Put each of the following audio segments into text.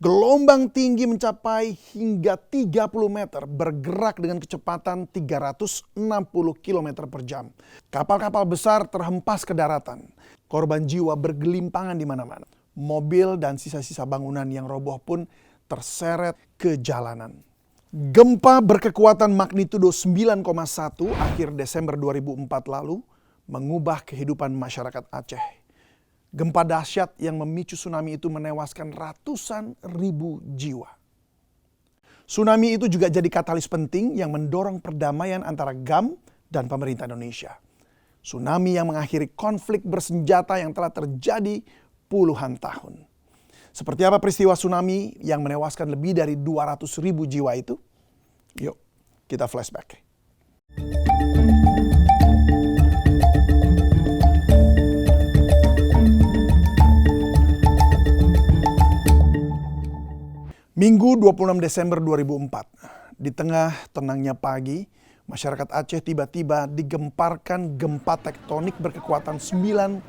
Gelombang tinggi mencapai hingga 30 meter bergerak dengan kecepatan 360 km per jam. Kapal-kapal besar terhempas ke daratan. Korban jiwa bergelimpangan di mana-mana. Mobil dan sisa-sisa bangunan yang roboh pun terseret ke jalanan. Gempa berkekuatan magnitudo 9,1 akhir Desember 2004 lalu mengubah kehidupan masyarakat Aceh. Gempa dahsyat yang memicu tsunami itu menewaskan ratusan ribu jiwa. Tsunami itu juga jadi katalis penting yang mendorong perdamaian antara GAM dan pemerintah Indonesia. Tsunami yang mengakhiri konflik bersenjata yang telah terjadi puluhan tahun. Seperti apa peristiwa tsunami yang menewaskan lebih dari 200 ribu jiwa itu? Yuk, kita flashback. Minggu 26 Desember 2004, di tengah tenangnya pagi, masyarakat Aceh tiba-tiba digemparkan gempa tektonik berkekuatan 9,1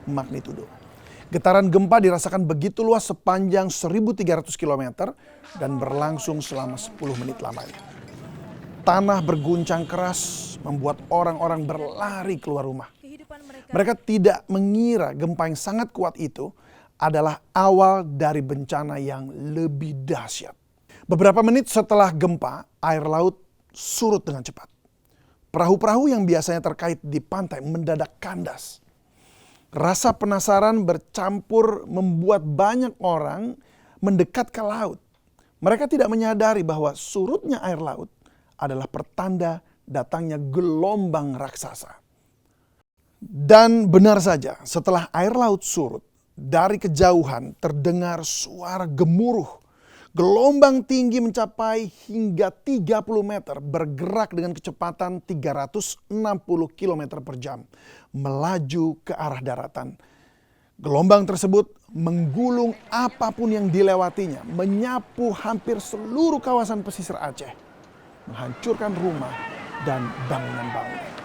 magnitudo. Getaran gempa dirasakan begitu luas sepanjang 1.300 km dan berlangsung selama 10 menit lamanya. Tanah berguncang keras membuat orang-orang berlari keluar rumah. Mereka tidak mengira gempa yang sangat kuat itu adalah awal dari bencana yang lebih dahsyat. Beberapa menit setelah gempa, air laut surut dengan cepat. Perahu-perahu yang biasanya terkait di pantai mendadak kandas. Rasa penasaran bercampur membuat banyak orang mendekat ke laut. Mereka tidak menyadari bahwa surutnya air laut adalah pertanda datangnya gelombang raksasa. Dan benar saja, setelah air laut surut, dari kejauhan terdengar suara gemuruh. Gelombang tinggi mencapai hingga 30 meter bergerak dengan kecepatan 360 km per jam. Melaju ke arah daratan. Gelombang tersebut menggulung apapun yang dilewatinya. Menyapu hampir seluruh kawasan pesisir Aceh. Menghancurkan rumah dan bangunan-bangunan.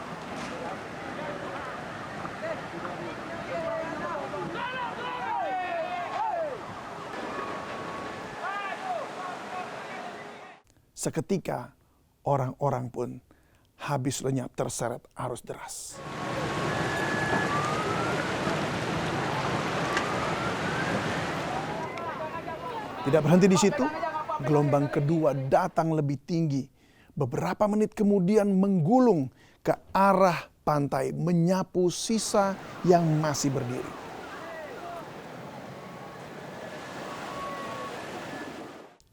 Seketika orang-orang pun habis lenyap terseret arus deras. Tidak berhenti di situ, gelombang kedua datang lebih tinggi. Beberapa menit kemudian menggulung ke arah pantai, menyapu sisa yang masih berdiri.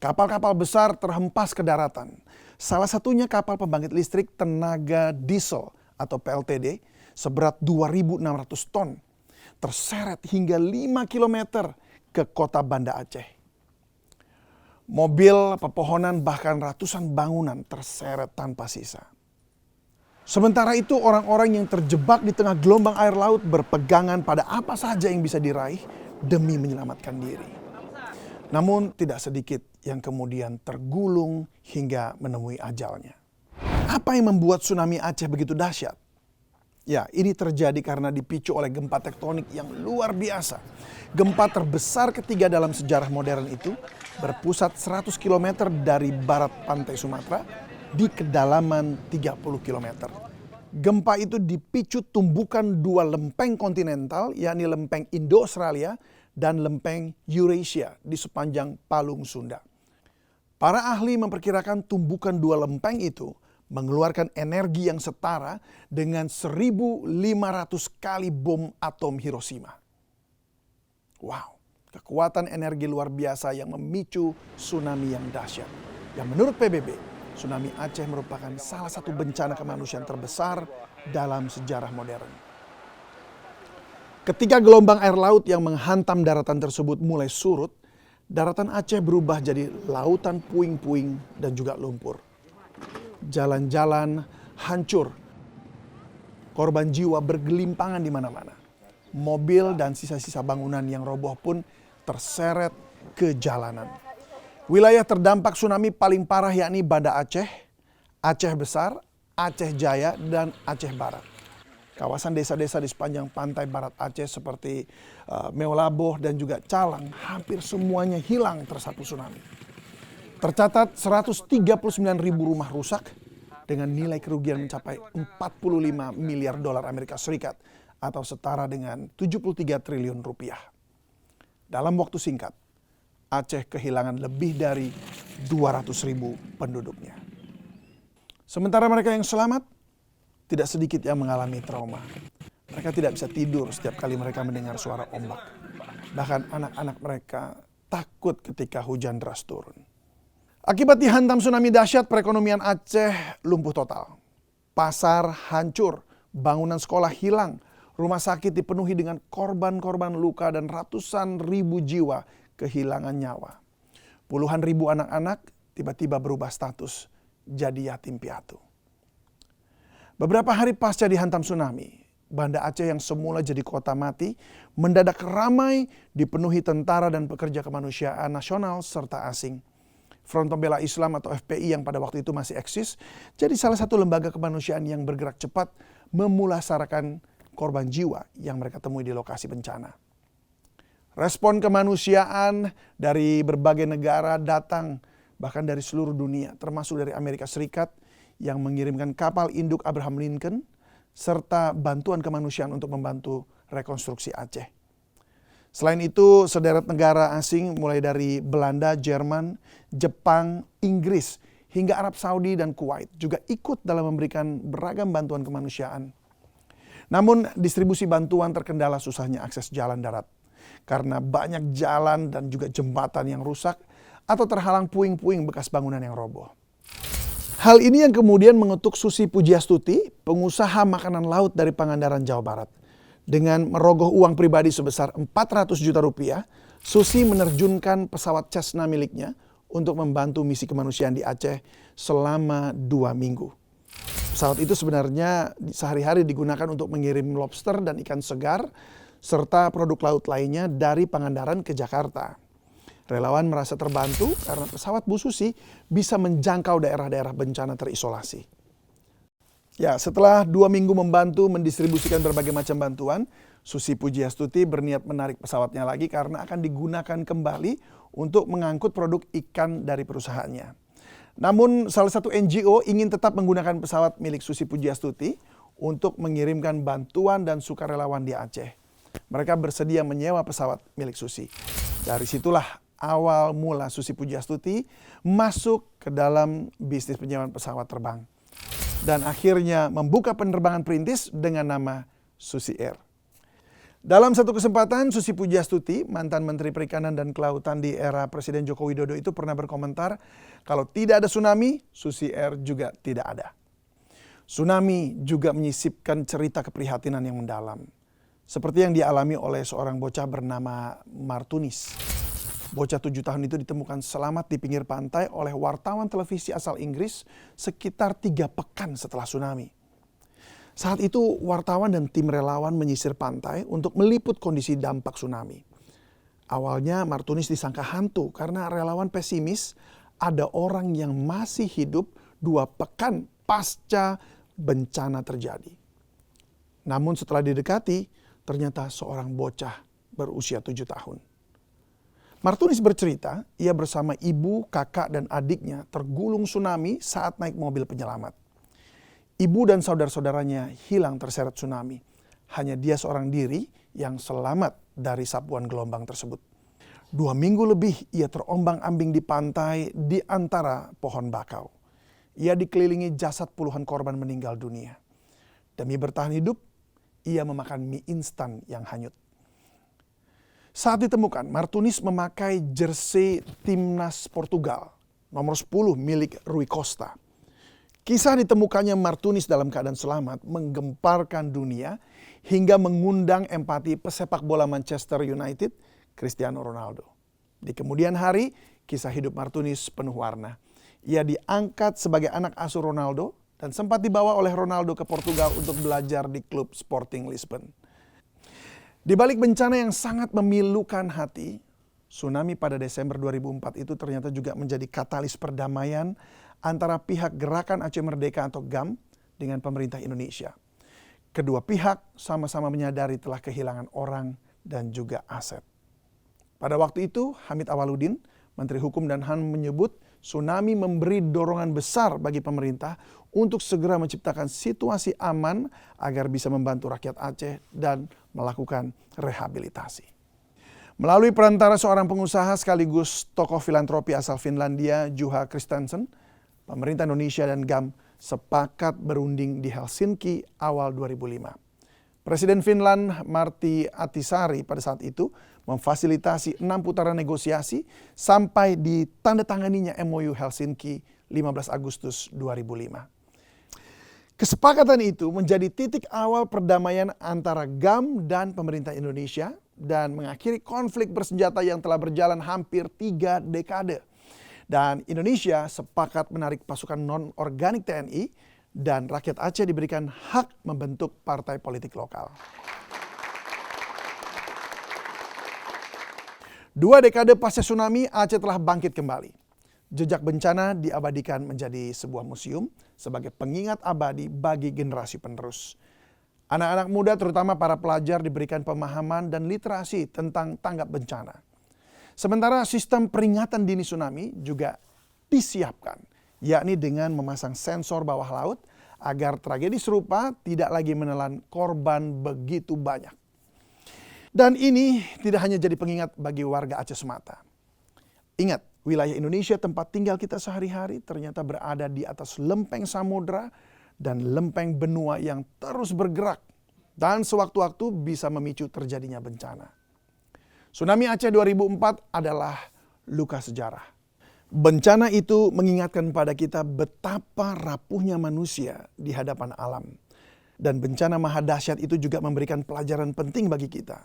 Kapal-kapal besar terhempas ke daratan. Salah satunya kapal pembangkit listrik tenaga diesel atau PLTD seberat 2.600 ton. Terseret hingga 5 km ke kota Banda Aceh. Mobil, pepohonan, bahkan ratusan bangunan terseret tanpa sisa. Sementara itu orang-orang yang terjebak di tengah gelombang air laut berpegangan pada apa saja yang bisa diraih demi menyelamatkan diri. Namun tidak sedikit yang kemudian tergulung hingga menemui ajalnya. Apa yang membuat tsunami Aceh begitu dahsyat? Ya, ini terjadi karena dipicu oleh gempa tektonik yang luar biasa. Gempa terbesar ketiga dalam sejarah modern itu berpusat 100 km dari barat pantai Sumatera di kedalaman 30 km. Gempa itu dipicu tumbukan dua lempeng kontinental, yakni lempeng Indo-Australia dan lempeng Eurasia di sepanjang Palung Sunda. Para ahli memperkirakan tumbukan dua lempeng itu mengeluarkan energi yang setara dengan 1.500 kali bom atom Hiroshima. Wow, kekuatan energi luar biasa yang memicu tsunami yang dahsyat. Yang menurut PBB, tsunami Aceh merupakan salah satu bencana kemanusiaan terbesar dalam sejarah modern. Ketika gelombang air laut yang menghantam daratan tersebut mulai surut, daratan Aceh berubah jadi lautan puing-puing dan juga lumpur. Jalan-jalan hancur. Korban jiwa bergelimpangan di mana-mana. Mobil dan sisa-sisa bangunan yang roboh pun terseret ke jalanan. Wilayah terdampak tsunami paling parah yakni Banda Aceh, Aceh Besar, Aceh Jaya, dan Aceh Barat. Kawasan desa-desa di sepanjang pantai barat Aceh seperti Meolaboh dan juga Calang hampir semuanya hilang tersapu tsunami. Tercatat 139.000 rumah rusak dengan nilai kerugian mencapai 45 miliar dolar Amerika Serikat atau setara dengan 73 triliun rupiah. Dalam waktu singkat, Aceh kehilangan lebih dari 200.000 penduduknya. Sementara mereka yang selamat, tidak sedikit yang mengalami trauma. Mereka tidak bisa tidur setiap kali mereka mendengar suara ombak. Bahkan anak-anak mereka takut ketika hujan deras turun. Akibat dihantam tsunami dahsyat, perekonomian Aceh lumpuh total. Pasar hancur, bangunan sekolah hilang, rumah sakit dipenuhi dengan korban-korban luka dan ratusan ribu jiwa kehilangan nyawa. Puluhan ribu anak-anak tiba-tiba berubah status jadi yatim piatu. Beberapa hari pasca dihantam tsunami, Banda Aceh yang semula jadi kota mati mendadak ramai dipenuhi tentara dan pekerja kemanusiaan nasional serta asing. Front Pembela Islam atau FPI yang pada waktu itu masih eksis jadi salah satu lembaga kemanusiaan yang bergerak cepat memulasarakan korban jiwa yang mereka temui di lokasi bencana. Respon kemanusiaan dari berbagai negara datang, bahkan dari seluruh dunia, termasuk dari Amerika Serikat yang mengirimkan kapal induk Abraham Lincoln, serta bantuan kemanusiaan untuk membantu rekonstruksi Aceh. Selain itu, sederet negara asing mulai dari Belanda, Jerman, Jepang, Inggris, hingga Arab Saudi dan Kuwait juga ikut dalam memberikan beragam bantuan kemanusiaan. Namun distribusi bantuan terkendala susahnya akses jalan darat karena banyak jalan dan juga jembatan yang rusak atau terhalang puing-puing bekas bangunan yang roboh. Hal ini yang kemudian mengutuk Susi Pujiastuti, pengusaha makanan laut dari Pangandaran, Jawa Barat. Dengan merogoh uang pribadi sebesar 400 juta rupiah, Susi menerjunkan pesawat Cessna miliknya untuk membantu misi kemanusiaan di Aceh selama 2 minggu. Pesawat itu sebenarnya sehari-hari digunakan untuk mengirim lobster dan ikan segar, serta produk laut lainnya dari Pangandaran ke Jakarta. Relawan merasa terbantu karena pesawat Bu Susi bisa menjangkau daerah-daerah bencana terisolasi. Ya, setelah 2 minggu membantu mendistribusikan berbagai macam bantuan, Susi Pujiastuti berniat menarik pesawatnya lagi karena akan digunakan kembali untuk mengangkut produk ikan dari perusahaannya. Namun salah satu NGO ingin tetap menggunakan pesawat milik Susi Pujiastuti untuk mengirimkan bantuan dan sukarelawan di Aceh. Mereka bersedia menyewa pesawat milik Susi. Dari situlah awal mula Susi Pujiastuti masuk ke dalam bisnis penyewaan pesawat terbang. Dan akhirnya membuka penerbangan perintis dengan nama Susi Air. Dalam satu kesempatan, Susi Pujiastuti, mantan Menteri Perikanan dan Kelautan di era Presiden Joko Widodo itu pernah berkomentar, kalau tidak ada tsunami, Susi Air juga tidak ada. Tsunami juga menyisipkan cerita keprihatinan yang mendalam. Seperti yang dialami oleh seorang bocah bernama Martunis. Bocah 7 tahun itu ditemukan selamat di pinggir pantai oleh wartawan televisi asal Inggris sekitar 3 pekan setelah tsunami. Saat itu wartawan dan tim relawan menyisir pantai untuk meliput kondisi dampak tsunami. Awalnya Martunis disangka hantu karena relawan pesimis ada orang yang masih hidup 2 pekan pasca bencana terjadi. Namun setelah didekati, ternyata seorang bocah berusia 7 tahun. Martunis bercerita, ia bersama ibu, kakak, dan adiknya tergulung tsunami saat naik mobil penyelamat. Ibu dan saudara-saudaranya hilang terseret tsunami. Hanya dia seorang diri yang selamat dari sapuan gelombang tersebut. 2 minggu lebih ia terombang-ambing di pantai di antara pohon bakau. Ia dikelilingi jasad puluhan korban meninggal dunia. Demi bertahan hidup, ia memakan mie instan yang hanyut. Saat ditemukan, Martunis memakai jersey timnas Portugal, nomor 10 milik Rui Costa. Kisah ditemukannya Martunis dalam keadaan selamat menggemparkan dunia hingga mengundang empati pesepak bola Manchester United, Cristiano Ronaldo. Di kemudian hari, kisah hidup Martunis penuh warna. Ia diangkat sebagai anak asuh Ronaldo dan sempat dibawa oleh Ronaldo ke Portugal untuk belajar di klub Sporting Lisbon. Di balik bencana yang sangat memilukan hati, tsunami pada Desember 2004 itu ternyata juga menjadi katalis perdamaian antara pihak Gerakan Aceh Merdeka atau GAM dengan pemerintah Indonesia. Kedua pihak sama-sama menyadari telah kehilangan orang dan juga aset. Pada waktu itu, Hamid Awaludin, Menteri Hukum dan HAM menyebut tsunami memberi dorongan besar bagi pemerintah untuk segera menciptakan situasi aman agar bisa membantu rakyat Aceh dan melakukan rehabilitasi. Melalui perantara seorang pengusaha sekaligus tokoh filantropi asal Finlandia, Juha Kristensen, pemerintah Indonesia dan GAM sepakat berunding di Helsinki awal 2005. Presiden Finland Martti Ahtisaari pada saat itu memfasilitasi 6 putaran negosiasi sampai ditandatanganinya MOU Helsinki 15 Agustus 2005. Kesepakatan itu menjadi titik awal perdamaian antara GAM dan pemerintah Indonesia dan mengakhiri konflik bersenjata yang telah berjalan hampir 3 dekade. Dan Indonesia sepakat menarik pasukan non-organik TNI dan rakyat Aceh diberikan hak membentuk partai politik lokal. 2 dekade pasca tsunami, Aceh telah bangkit kembali. Jejak bencana diabadikan menjadi sebuah museum sebagai pengingat abadi bagi generasi penerus. Anak-anak muda terutama para pelajar diberikan pemahaman dan literasi tentang tanggap bencana. Sementara sistem peringatan dini tsunami juga disiapkan, yakni dengan memasang sensor bawah laut agar tragedi serupa tidak lagi menelan korban begitu banyak. Dan ini tidak hanya jadi pengingat bagi warga Aceh semata. Ingat, wilayah Indonesia tempat tinggal kita sehari-hari ternyata berada di atas lempeng samudra dan lempeng benua yang terus bergerak dan sewaktu-waktu bisa memicu terjadinya bencana. Tsunami Aceh 2004 adalah luka sejarah. Bencana itu mengingatkan pada kita betapa rapuhnya manusia di hadapan alam. Dan bencana maha dahsyat itu juga memberikan pelajaran penting bagi kita.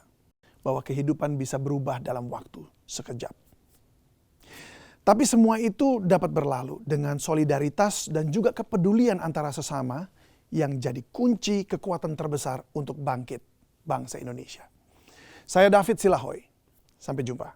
Bahwa kehidupan bisa berubah dalam waktu sekejap. Tapi semua itu dapat berlalu dengan solidaritas dan juga kepedulian antara sesama yang jadi kunci kekuatan terbesar untuk bangkit bangsa Indonesia. Saya David Silahoy. Sampai jumpa.